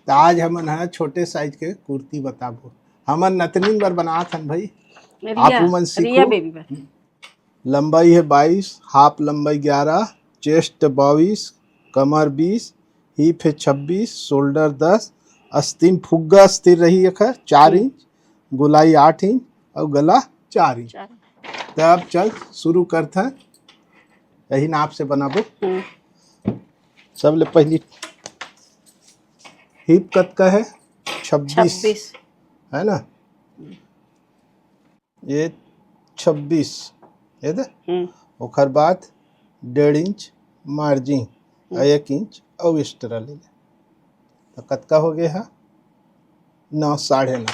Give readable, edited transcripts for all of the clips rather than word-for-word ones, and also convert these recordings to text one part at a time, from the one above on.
तो आज हमन है छोटे साइज के कुर्ती बताबो। हमन नतनीन बर बनात हन भाई, आप रिया मन रिया सीखो। बेबी पर लंबाई है 22, हाफ लंबाई 11, चेस्ट 22, कमर 20, हिप है 26, शोल्डर 10, अस्तीन फुग्गा स्थिर रही है 4 इंच, गोलाई 8 इंच और गला 4 इंच। चार। तब चल शुरू करते हैं, यही नाप से बनाबो। सबले पहली हिप कत का है 26 26 है ना, ये 26 है दे। ओकर बाद 1.5 इंच मार्जिन और 1 इंच और एक्स्ट्रा ले ले, तो कतका हो गया है 9 9.5।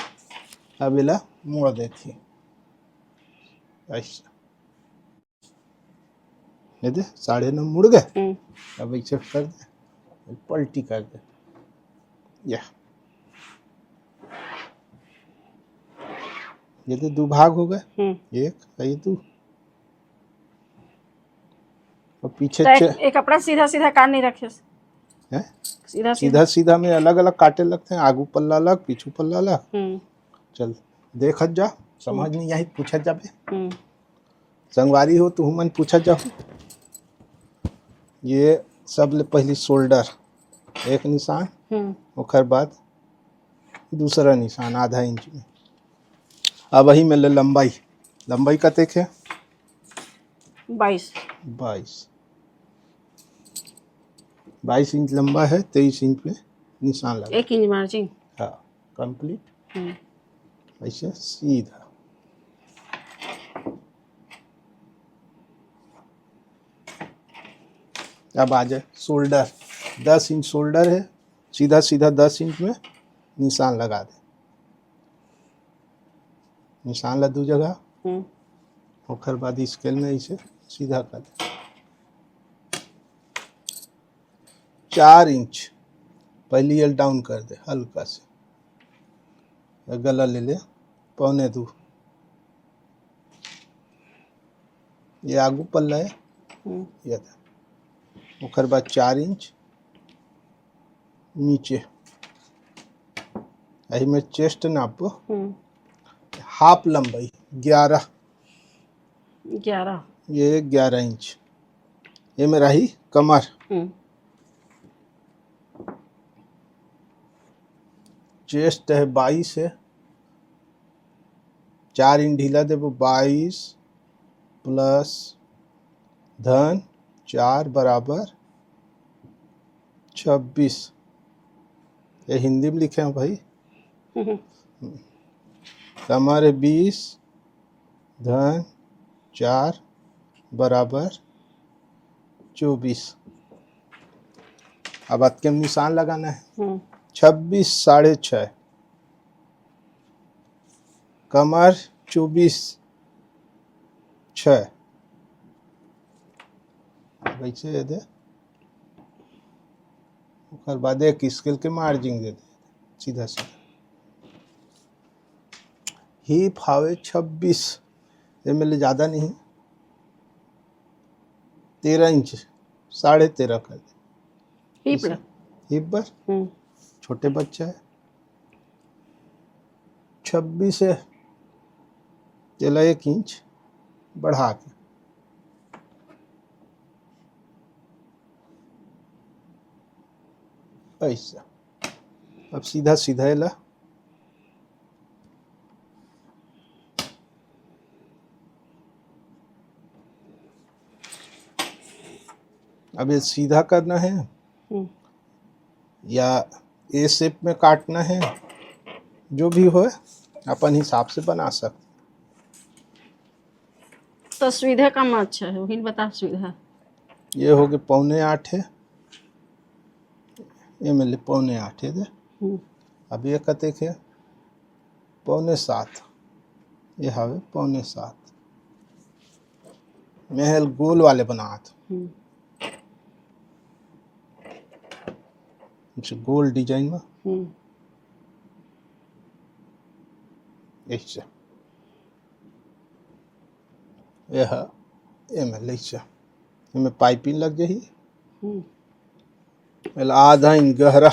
अब इला मोड़ देती ऐसा, ये दे 9.5 मुड़ गए। अब ऐसे कर दे, पलटी कर दे, या ये तो 2 भाग हो गए, एक ये 2 और पीछे तो एक कपड़ा सीधा सीधा काट नहीं रखे है। सीधा सीधा सीधा में अलग अलग काटे लगते हैं, आगू पल्ला अलग पीछू पल्ला अलग। चल देखत जा, समझ नहीं आई पूछत जाबे, संगवारी हो तो हमन पूछत जा। ये सब ले पहली शोल्डर एक निशान, ओकर बाद दूसरा निशान आधा इंच में। अब वही में ले लंबाई, लंबाई कतेक है 22 22 इंच लंबा है, 23 इंच में निशान लगा। 1 इंच मार्जिन। हाँ कंप्लीट, ऐसे सीधा। अब आ जाए शोल्डर, 10 इंच शोल्डर है, सीधा सीधा 10 इंच में निशान लगा दे, निशान ला 2 जगह। ओकर बाद स्केल में इसे सीधा कर दे। 4 इंच पहली एल डाउन कर दे हल्का से, गला ले ले 1.25, ये आगू पल्ला है ये था। ओकर बाद 4 इंच नीचे, यही में चेस्ट नापो, हाफ लंबाई 11, ये 11 इंच। ये में रही कमर, चेस्ट है 22 है, 4 इंच ढीला देबो, 22 प्लस धन 4 बराबर 26। ये हिंदी में लिखे हैं भाई। कमर है 20 धन 4 बराबर 24। अब के निशान लगाना है 26 6.5, कमर 24 6, वैसे दे। ओकर बाद एक स्केल के मार्जिन दे दे सीधा सीधा। हिप हावे 26, ये मेरे ज़्यादा नहीं, 13 इंच 13.5 कर दे हिप पर, छोटे बच्चा है। 26 है, चला 1 इंच बढ़ा के, ऐसा। अब सीधा सीधा ला अब ये सीधा करना है या ए शेप में काटना है, जो भी हो अपन हिसाब से बना सकते। तो सुविधा कम अच्छा है, वही बता सुविधा। ये हो गए 7.25 है, ये मिले 7.25 है दे। अब ये कतेक है 6.25, ये हवे 6.25। महल गोल वाले बनात, गोल डिजाइन में ऐसे, यह ऐसे में पाइपिंग लग जाही, आधा इंच गहरा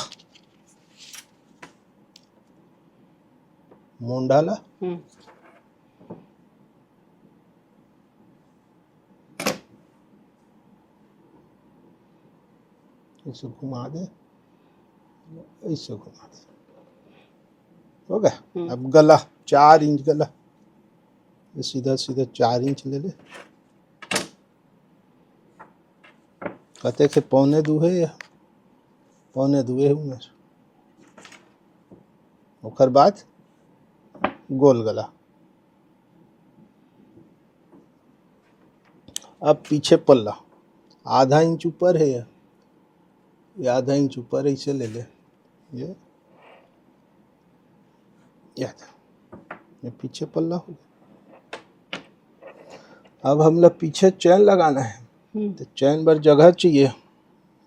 मून डाला, इसे घुमा दे, इसे घुमा दे, हो गया। अब गला 4 इंच गला, ये सीधा सीधा 4 इंच ले ले। कहते थे 1.25 है या 1.25 है उमेर। ओकर बाद गोल गला। अब पीछे पल्ला आधा इंच ऊपर है ये आधा इंच ऊपर है, इसे ले ले। ये पीछे पल्ला हो गया। अब हम लोग पीछे चैन लगाना है, तो चैन पर जगह चाहिए,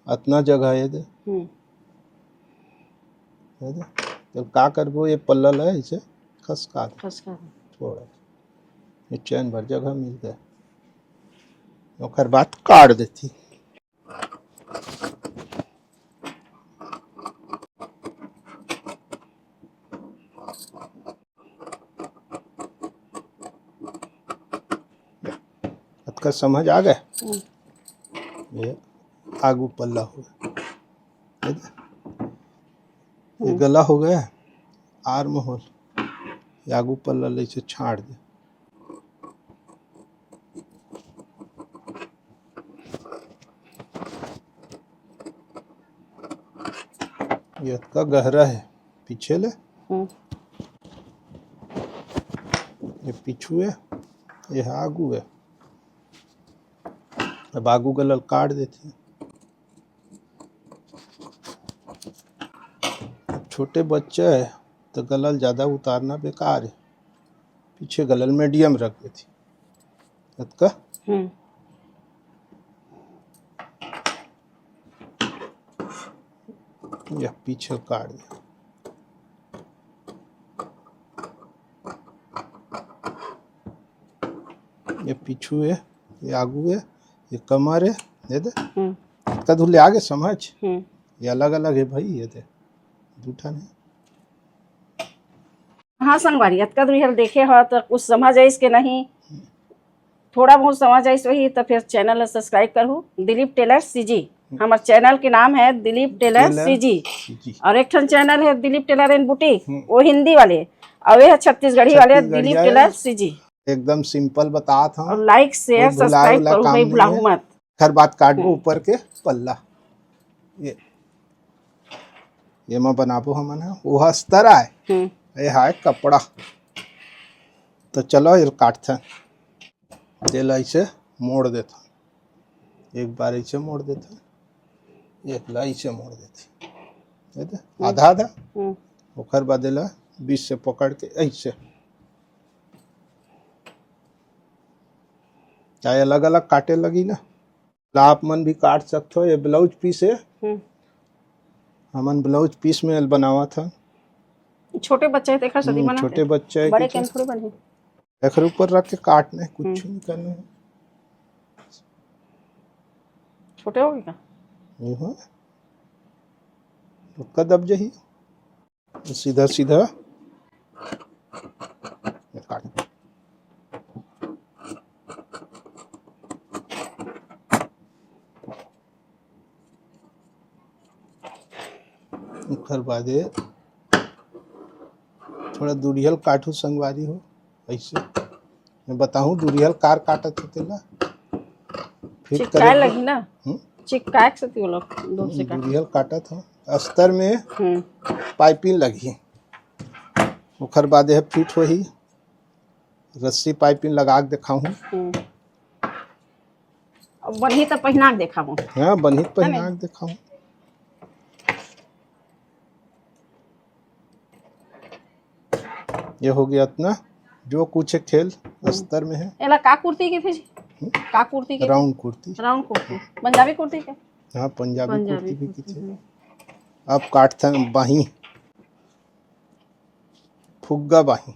इतना जगह है दे। तो का करबो, ये पल्ला है इसे खसका छोड़, ये चैन भर जगह मिल गया। ओकर बाद काट देती। का समझ आ गया। ये आगू पल्ला हो गया, ये गला हो गया, आर्म होल, ये आगू पल्ला ले से छाड़ दे। ये का गहरा है, पीछे ले, ये पीछू है, ये आगू है। अब आगू गलल काट देते हैं। छोटे बच्चे है तो गलल ज़्यादा उतारना बेकार है, पीछे गलल मीडियम रख देती। का यह पीछे काट दे। ये पीछू है, ये आगू है, ये कमर है, दे दे। इसका धुले आगे समझ, ये अलग अलग है भाई, ये दे दूठा नहीं। हाँ संगवारी अतका दुरिहल देखे हो तो कुछ समझ आइस के नहीं, थोड़ा बहुत समझ आइस वही तो फिर चैनल सब्सक्राइब करूँ, दिलीप टेलर सीजी। हमारे चैनल के नाम है दिलीप टेलर सीजी, और एक ठन चैनल है दिलीप टेलर एंड बुटीक, वो हिंदी वाले, और ये छत्तीसगढ़ी वाले दिलीप टेलर सीजी। एकदम सिंपल बता था। और लाइक शेयर सब्सक्राइब करो भाई, भुलाऊ मत। हर बात काटबो ऊपर के पल्ला, ये मैं बनाबो हमन है वो अस्तर आए, ये है कपड़ा। तो चलो ये काटते तेल ऐसे मोड़ देता, एक बार ऐसे मोड़ देता, एक ला ऐसे मोड़ देती, आधा आधा। ओकर बाद ला 20 से पकड़ के ऐसे, चाहे अलग अलग काटे लगी ना, आप मन भी काट सकते हो। ये ब्लाउज पीस है, हमन ब्लाउज पीस में बनावा था। छोटे बच्चे देखा सदी बना, छोटे बच्चे बड़े कैन थोड़े बने, एक ऊपर रख के काटने, कुछ नहीं करना है। छोटे हो गए का ये हो उसका दब जही, सीधा सीधा काट। बाद थोड़ा दुरियल काटू संगवारी हो, ऐसे मैं बताऊं दुरियल कार काटत होते ला, फिर चिपकाए लगी ना, चिपकाए सकती हो लोग दूर से काट। दुरियल काटत हो, अस्तर में पाइपिंग लगी, ओकर बाद है फिट वही रस्सी पाइपिंग लगा के दिखाऊं। अब बन्ही तो पहना के दिखाऊं, हाँ बन्ही पहना के दिखाऊं। ये हो गया इतना, जो कुछ है खेल अस्तर में है। एला का कुर्ती के थे जी, का कुर्ती के? राउंड कुर्ती, राउंड कुर्ती, पंजाबी कुर्ती के? हाँ पंजाबी कुर्ती भी की थी। अब काटते हैं बाही, फुग्गा बाही।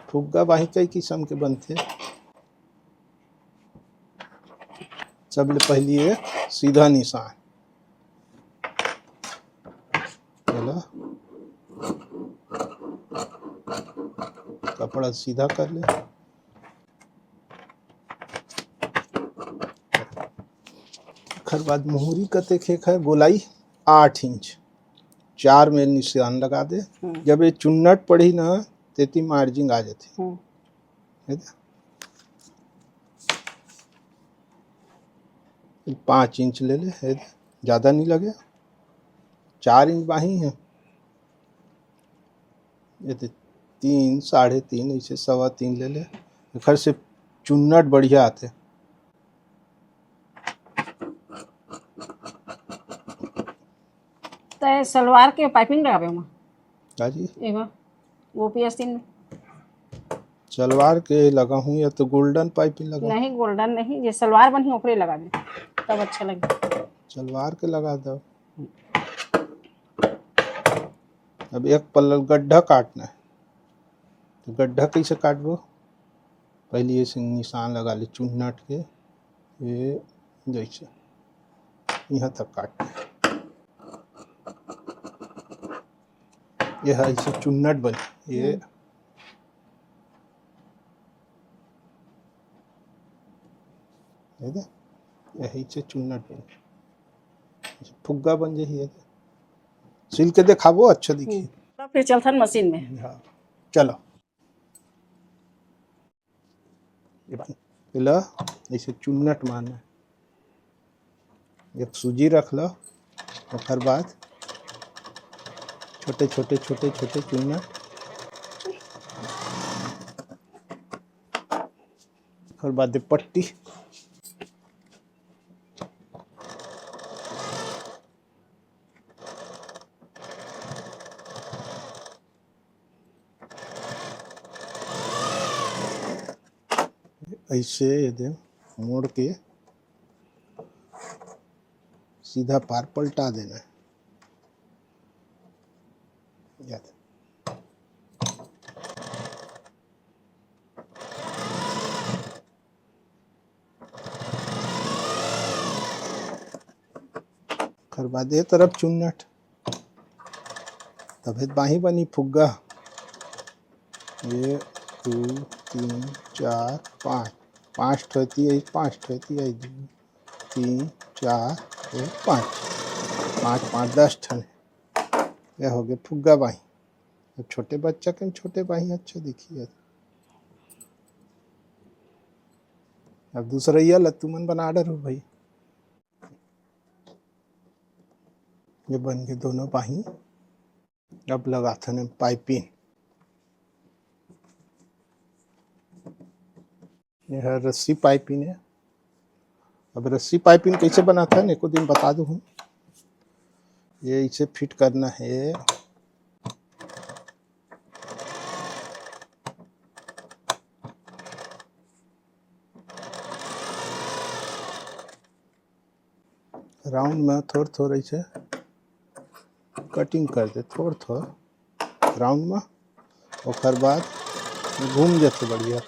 फुग्गा बाही कई किस्म के बनते, सबले पहली है सीधा निशान, कपड़ा सीधा कर ले। एकर बाद मुहरी कतेक है गोलाई 8 इंच 4 में निशान लगा दे। जब ये चुन्नट पड़ी ना तेती मार्जिन आ जाती है। 5 इंच ले ले है, ज़्यादा नहीं लगे। 4 इंच बाही है, ये 3 साढ़े 3 ऐसे 3.25 ले ले। घर से चुन्नट बढ़िया आते। तो सलवार के पाइपिंग लगावे में काजी एमा वो पी में सलवार के लगा हूँ या तो गोल्डन पाइपिंग लगा। नहीं गोल्डन नहीं, ये सलवार बनी ऊपरे लगा दे तब अच्छा लगे। सलवार के लगा दो। अब एक पल्ला गड्ढा काटना है, तो गड्ढा कैसे काटबो? पहले ऐसे निशान लगा ले चुन्नट के, ये जैसे यहाँ तक काटना है। ये है ऐसे चुन्नट बने, ये यही से चुन्नट बने, फुग्गा बन जाइए। सिल के दिखाबो अच्छा दिखी। तो फिर चलथन मशीन में। हाँ चलो ला ऐसे चुन्नट मारना। एक सूजी रख लो, और बाद छोटे छोटे छोटे छोटे चुन्नट, और बाद पट्टी। ऐसे ये मोड़ के सीधा पार पलटा देना है। याद करवा दे तरफ चुन्नट, तब बाही बनी फुग्गा। 1 2 3 4 5 ठोती है, 5 ठोती है, 2 3 4 5 5 5 10 ठन। यह हो गए फुग्गा बाही। अब छोटे बच्चा के छोटे बाही अच्छे दिखिए। अब दूसरा यह लत्तूमन बना डर हो भाई। ये बन गए दोनों बाही। अब लगा था पाइपिंग। यह है रस्सी पाइपिंग है। अब रस्सी पाइपिंग कैसे बनाता है एक दिन बता दूँ। ये इसे फिट करना है। राउंड में थोड़ा थोड़ा ऐसे कटिंग कर दे, थोड़ा थोड़ा राउंड में। और बाद घूम जाते बढ़िया।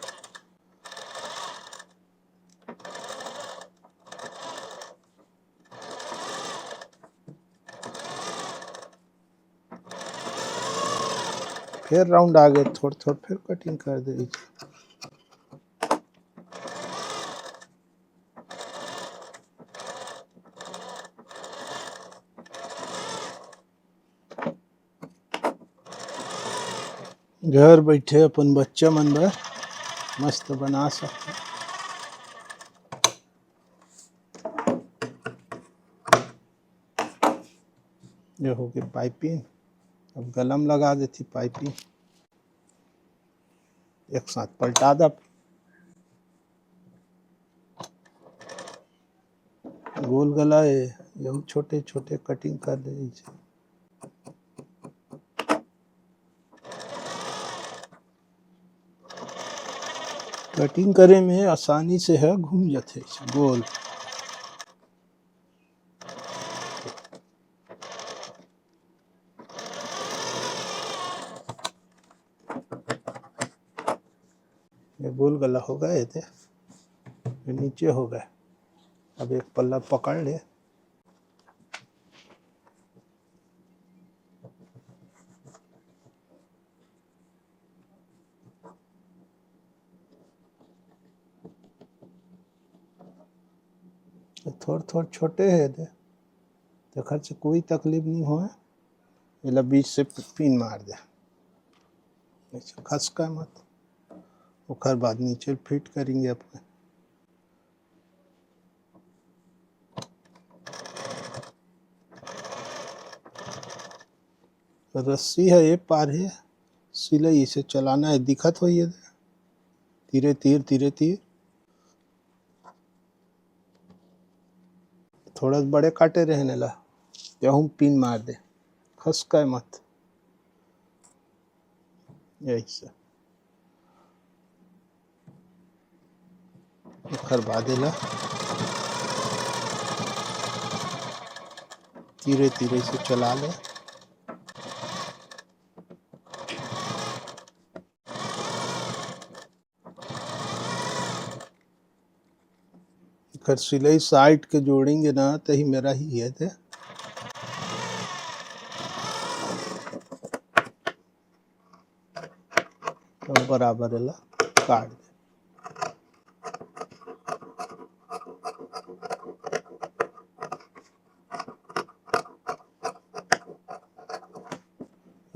फिर राउंड आ गए थोड़ा थोड़ा, फिर कटिंग कर दे। घर बैठे अपन बच्चा मन बर मस्त बना सकते। ये हो गई पाइपिंग। अब गलम लगा देती पाइपिंग, एक साथ पलटा दब। गोल गला है, ये छोटे छोटे कटिंग कर दे। कटिंग करे में आसानी से है, घूम जाते गोल। ये गोल गला हो गए थे, ये नीचे हो गए। अब एक पल्ला पकड़ ले, थोड़े थोड़े छोटे है दे तो खर्च कोई तकलीफ नहीं हो, ये बीच से पिन मार दे, खसका मत। ओकर बाद नीचे फिट करेंगे अपने। रस्सी है ये पार है, सिलाई इसे चलाना है, दिखत हो ये धीरे तीर धीरे तीर। थोड़ा बड़े काटे रहने ला, यहूं पिन मार दे, खसका मत, यही से करवा देला। धीरे धीरे से चला ले। अगर सिलाई साइड के जोड़ेंगे ना तो ही मेरा ही है थे। तो बराबर है ला, काट दे।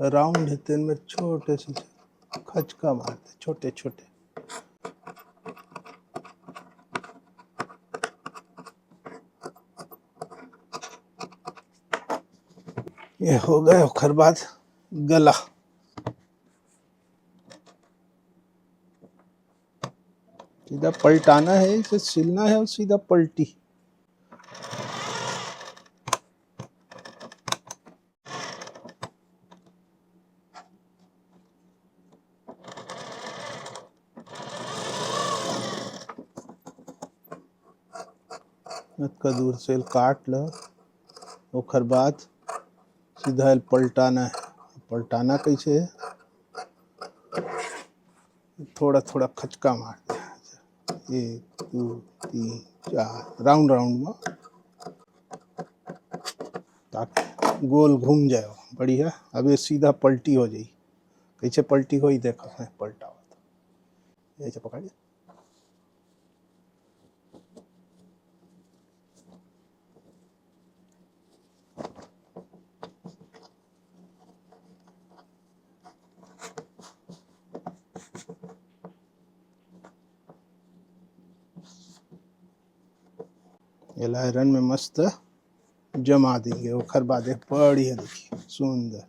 राउंड है तेन में छोटे से खचका मारते छोटे छोटे। ये हो गए। ओकर बाद गला, सीधा पलटाना है, इसे सिलना है और सीधा पलटी। का दूर से काट लो। ओकर बाद सीधा पलटाना है। पलटाना कैसे है, थोड़ा थोड़ा खचका मार दे, 1 2 3 4 राउंड राउंड में, ताकि गोल घूम जाए बढ़िया। अब ये सीधा पलटी हो जाए। कैसे पलटी हो देखो है, पलटा हो तो ऐसे पकड़िए। ये आयरन में मस्त जमा देंगे। ओकर बाद बढ़िया देखिए सुंदर।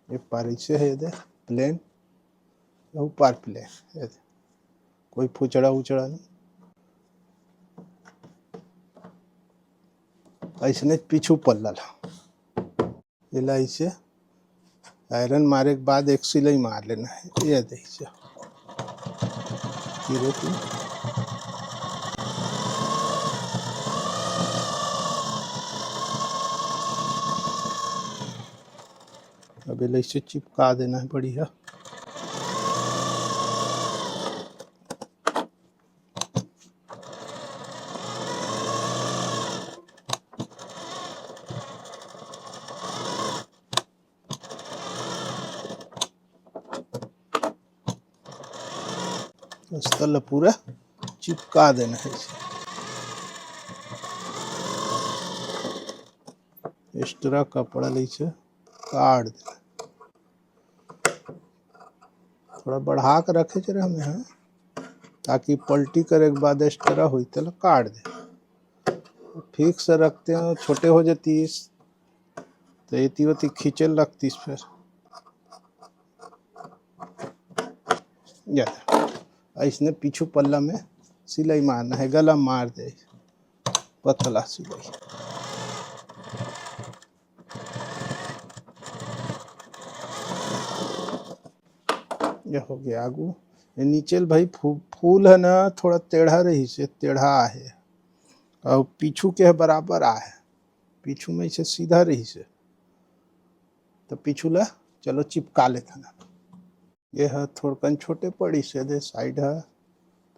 ये पार से है दे प्लेन, ऊपर प्लेन, कोई फुचड़ा उचड़ा नहीं। ऐसे पीछू पल्ला ला, ऐसे आयरन मारे के बाद एक सिलाई मार लेना है। ये देखिए धीरे धीरे। अब ऐसे चिपका देना है बढ़िया। इस तरह पूरा चिपका देना है इसे। एक्स्ट्रा कपड़ा से काट देना, थोड़ा बढ़ा कर रखे चले हमें, हाँ, ताकि पलटी करे के बाद एक्स्ट्रा हुई तो काट दे। फिक्स रखते हैं, छोटे हो जाती तो एती होती खींचल लगती फिर। ऐसने पीछू पल्ला में सिलाई मारना है, गला मार दे पतला सिलाई। ये हो गया आगू। ये नीचे भाई फूल है ना, थोड़ा टेढ़ा रही से, टेढ़ा है और पीछू के बराबर आ है। पीछू में इसे सीधा रही से तो पीछू ला चलो चिपका लेता ना। ये है थोड़कन छोटे पड़ी से दे साइड है,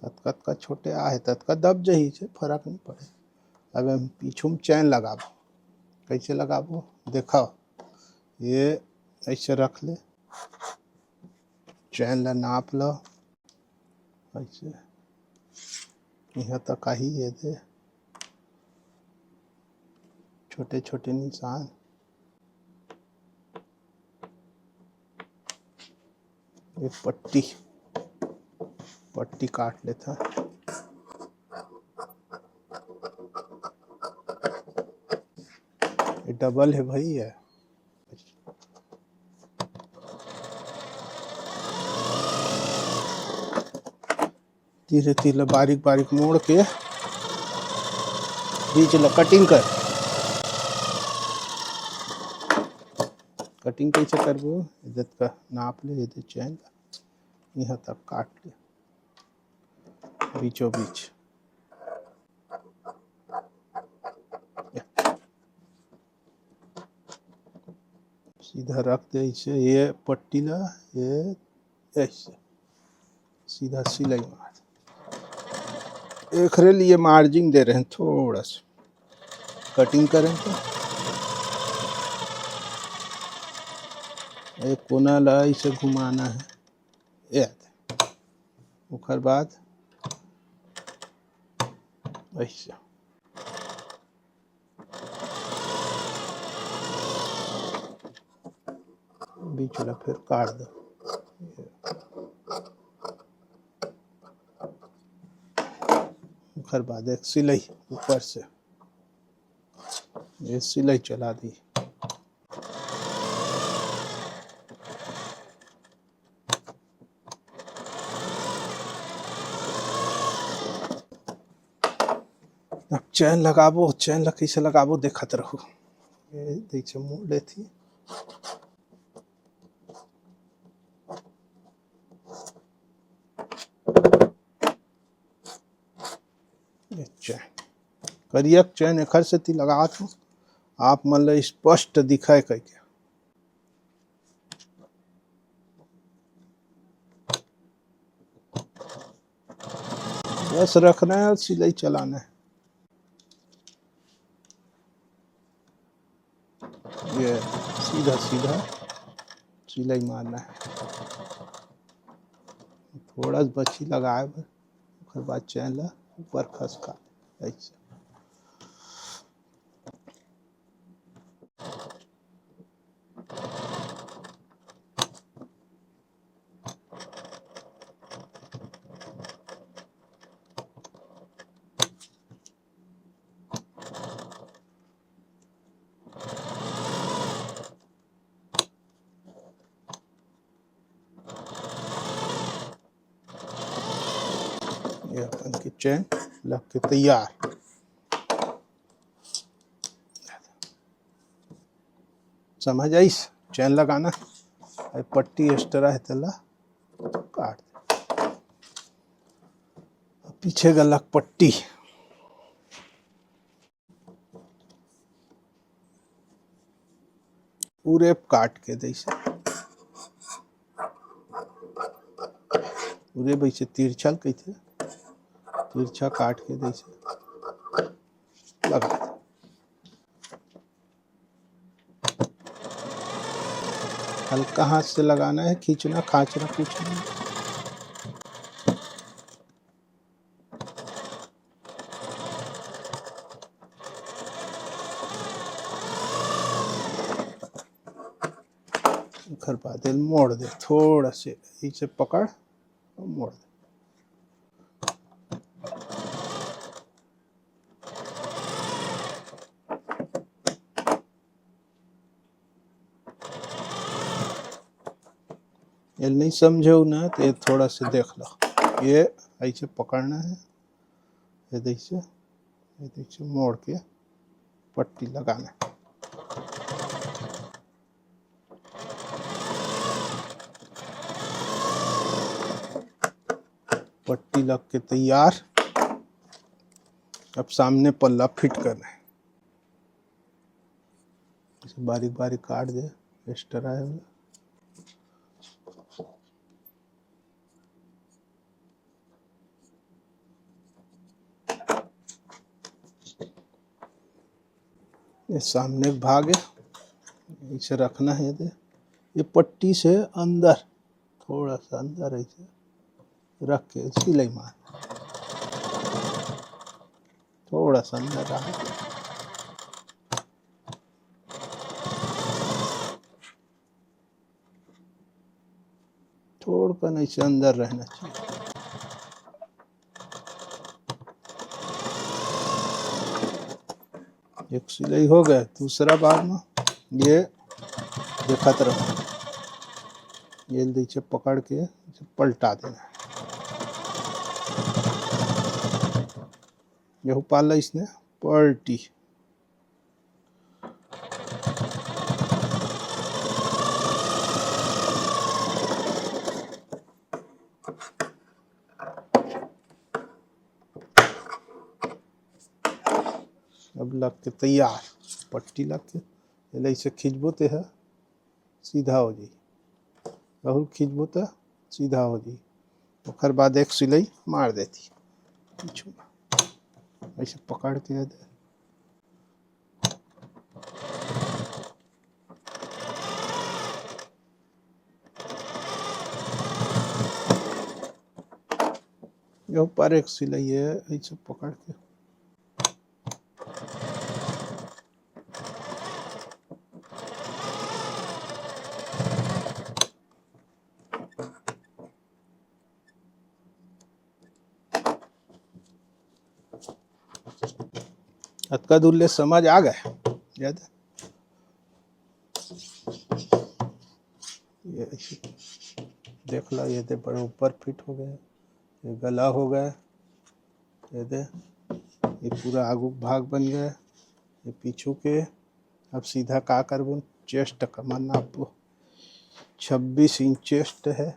तत्कत का छोटे आ है, तत्का दब जही से फर्क नहीं पड़े। अब हम पीछू में चैन लगाबो। कैसे लगाबो देखो, ये ऐसे रख ले, चैन ला नाप लो ऐसे, यहाँ तक आई ये दे छोटे छोटे निशान। एक पट्टी काट लेता। ये डबल है भाई है। धीरे धीरे बारीक बारीक मोड़ के बीच ला कटिंग कर। कटिंग कैसे करबो? इधर का नाप ले, इधर चैन यहाँ तक काट ले बीचों बीच। सीधा रख दे इसे। ये पट्टी ला ये ऐसे सीधा सिलाई मार। एक लिए मार्जिन दे रहे हैं थोड़ा सा, कटिंग करें तो एक कोना ला इसे घुमाना है। ये उसके बाद ऐसे बीच वाला फिर काट दो। उसके बाद एक सिलाई ऊपर से, ये सिलाई चला दी। अब चैन लगाबो, चैन कैसे लगाबो देखत रहो। ये देखिए मोड़े थी। ये चैन करियक चैन एखर से ती लगा तू आप मतलब स्पष्ट दिखाए करके। बस रखना है और सिलाई चलाना है। ये सीधा सीधा सिलाई मारना है। थोड़ा बची लगाए उसके बाद चैन ला ऊपर खसका ऐसे। ये अपन की चैन लग के तैयार। समझ आइस चैन लगाना। पट्टी एक्स्ट्रा है तला काट दे। पीछे गलक पट्टी पूरे काट के दैसे पूरे वैसे तिरछा कैसे तिरछा काट के दैसे लगा। हल्का हाथ से लगाना है, खींचना खांचना कुछ नहीं। घर बादल मोड़ दे थोड़ा से, इसे पकड़ और मोड़ दे। ये नहीं समझो ना तो ये थोड़ा से देख लो। ये ऐसे पकड़ना है, ये देखिए मोड़ के पट्टी लगाना है। पट्टी लग के तैयार। अब सामने पल्ला फिट करना है। इसे बारीक बारीक काट दे एक्स्ट्रा है वाला। ये सामने भाग है, इसे रखना है। ये पट्टी से अंदर थोड़ा सा अंदर ऐसे रख के सिलाई मार। थोड़ा सा अंदर रहा, थोड़ा सा नहीं से अंदर रहना चाहिए। एक सिलाई हो गया। दूसरा बार में ये देखत रहो, ये नीचे पकड़ के पलटा देना। ये पाला इसने पलटी, अब लग के तैयार, पट्टी लग के ऐसे खींचबो ते है सीधा हो जाई, बहुत खींचबो तो सीधा हो जाई। ओकर बाद एक सिलाई मार देती पीछू में, ऐसे पकड़ के दे। ये ऊपर एक सिलाई है, ऐसे पकड़ के हत्का दुल्ले समझ आ गए। याद है? ये देख ला, ये दे बड़े ऊपर फिट हो गए, ये गला हो गया, ये दे ये पूरा आगू भाग बन गया, ये पीछू के। अब सीधा का करबो, चेस्ट कमर नापो, 26 इंच चेस्ट है,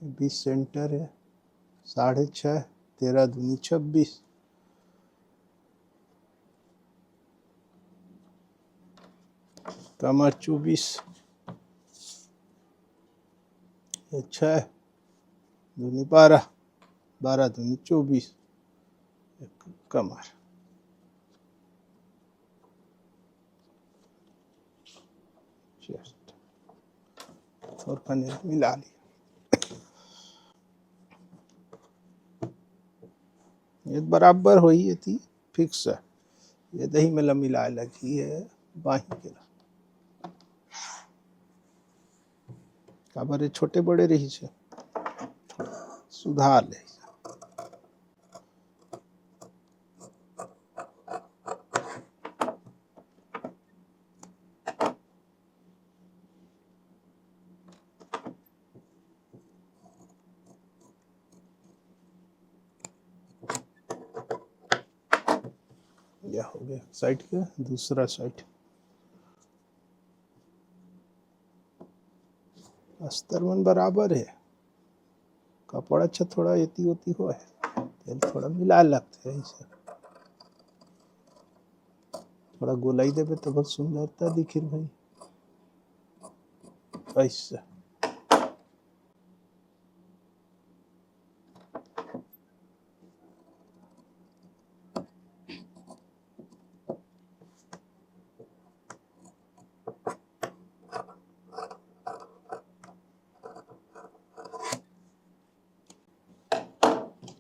20 सेंटर है, 6.5, 13 दूनी 26, कमर 24, ये 6 दूनी 12, 12 दूनी 24, कमर। चेस्ट और कने मिला ली। ये बराबर हो ही थी, फिक्स है। ये दही में मिला लगी है बाही के काबर छोटे बड़े रही से सुधार ले। यह हो गया साइड के। दूसरा साइड अस्तर मन बराबर है, कपड़ा अच्छा थोड़ा एती होती हो है, तेल थोड़ा मिला लगता है, ऐसे थोड़ा गोलाई देवे तो बहुत सुंदरता दिखे भाई। ऐसा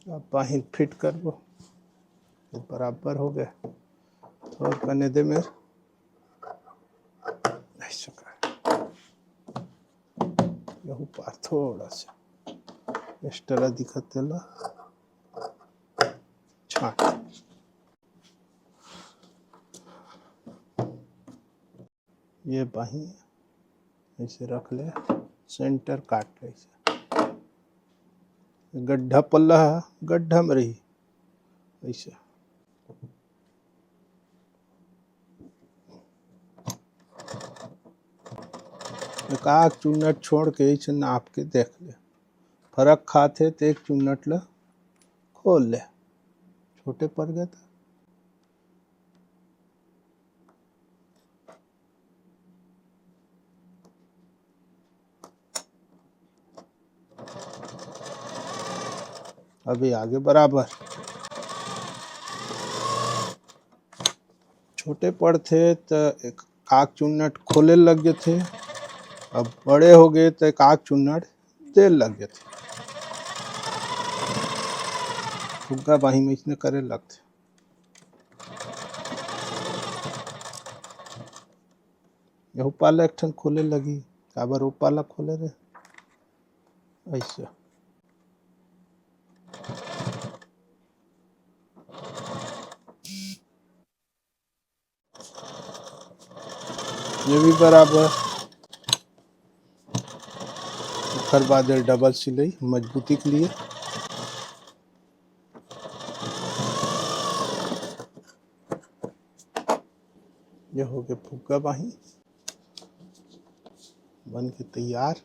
अब बाहिर फिट करबो, बराबर हो गया। थोड़ा करने दे मेरे, ऐसा कर यहू पार थोड़ा सा एक्स्ट्रा दिखते ला छाट। ये बाही ऐसे रख ले, सेंटर काट ले, ऐसे गड्ढा पल्ला है, गड्ढा में रही ऐसे। एक आग चुन्नट छोड़ के ऐसे नाप के देख ले, फर्क खाते तो एक चुन्नट ला खोल ले, छोटे पड़ गए था। अभी आगे बराबर, छोटे पड़ थे तो एक आग चुन्नट खोले लग गए थे, अब बड़े हो गए तो एक आग चुन्नट तेल लग गए थे। फुग्गा बाही में इसने करे लगते यहू पाला एक ठन खोले लगी काबर वो पाला खोले रे ऐसे ये भी बराबर ओकर बाद डबल सिलाई मजबूती के लिए ये हो गया फुग्गा बाही बन के तैयार।